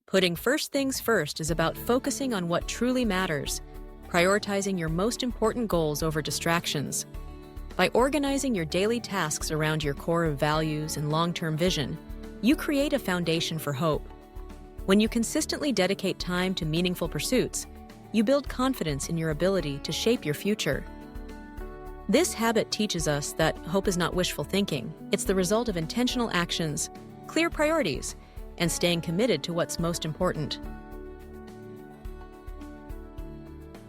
Putting first things first is about focusing on what truly matters, prioritizing your most important goals over distractions. By organizing your daily tasks around your core of values and long-term vision, you create a foundation for hope. When you consistently dedicate time to meaningful pursuits, you build confidence in your ability to shape your future. This habit teaches us that hope is not wishful thinking. It's the result of intentional actions, clear priorities, and staying committed to what's most important.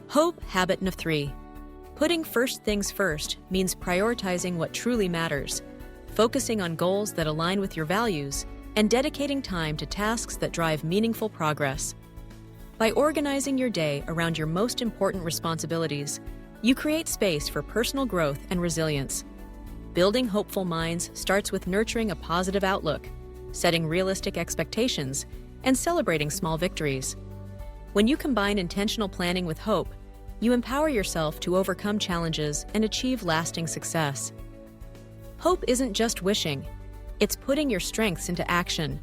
Hope habit number 3. Putting first things first means prioritizing what truly matters, focusing on goals that align with your values, and dedicating time to tasks that drive meaningful progress. By organizing your day around your most important responsibilities, you create space for personal growth and resilience. Building hopeful minds starts with nurturing a positive outlook, setting realistic expectations, and celebrating small victories. When you combine intentional planning with hope, you empower yourself to overcome challenges and achieve lasting success. Hope isn't just wishing, it's putting your strengths into action.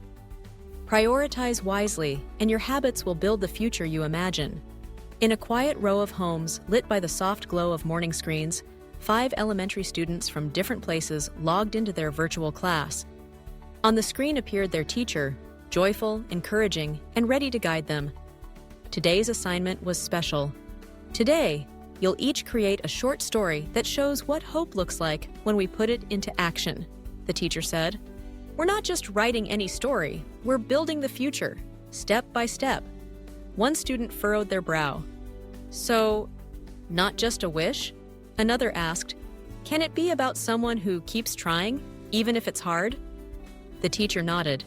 Prioritize wisely, and your habits will build the future you imagine. In a quiet row of homes lit by the soft glow of morning screens, 5 elementary students from different places logged into their virtual class. On the screen appeared their teacher, joyful, encouraging, and ready to guide them. Today's assignment was special. Today, you'll each create a short story that shows what hope looks like when we put it into action, the teacher said. We're not just writing any story, we're building the future, step by step. One student furrowed their brow. So, not just a wish? Another asked, can it be about someone who keeps trying, even if it's hard? The teacher nodded.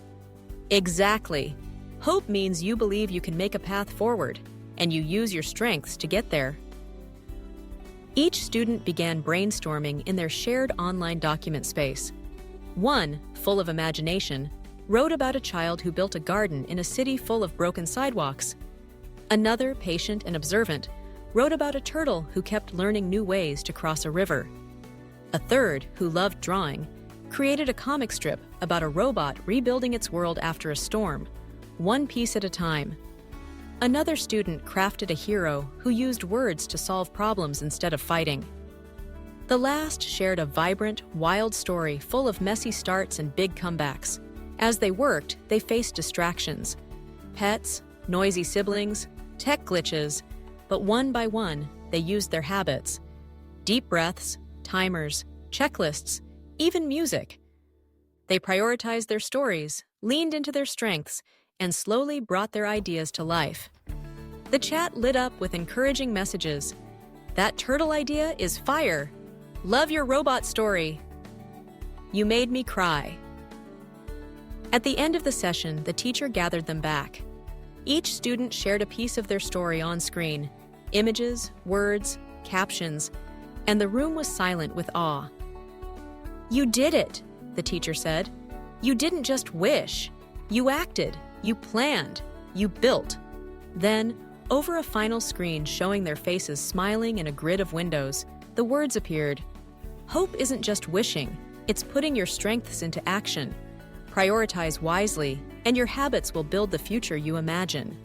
Exactly. Hope means you believe you can make a path forward, and you use your strengths to get there. Each student began brainstorming in their shared online document space. One, full of imagination, wrote about a child who built a garden in a city full of broken sidewalks. Another, patient and observant, wrote about a turtle who kept learning new ways to cross a river. A third, who loved drawing, created a comic strip about a robot rebuilding its world after a storm, one piece at a time. Another student crafted a hero who used words to solve problems instead of fighting. The last shared a vibrant, wild story full of messy starts and big comebacks. As they worked, they faced distractions: pets, noisy siblings, tech glitches, but one by one, they used their habits. Deep breaths, timers, checklists, even music. They prioritized their stories, leaned into their strengths, and slowly brought their ideas to life. The chat lit up with encouraging messages. That turtle idea is fire. Love your robot story. You made me cry. At the end of the session, the teacher gathered them back. Each student shared a piece of their story on screen, images, words, captions, and the room was silent with awe. You did it, the teacher said. You didn't just wish. You acted, you planned, you built. Then, over a final screen showing their faces smiling in a grid of windows, the words appeared. Hope isn't just wishing, it's putting your strengths into action. Prioritize wisely, and your habits will build the future you imagine.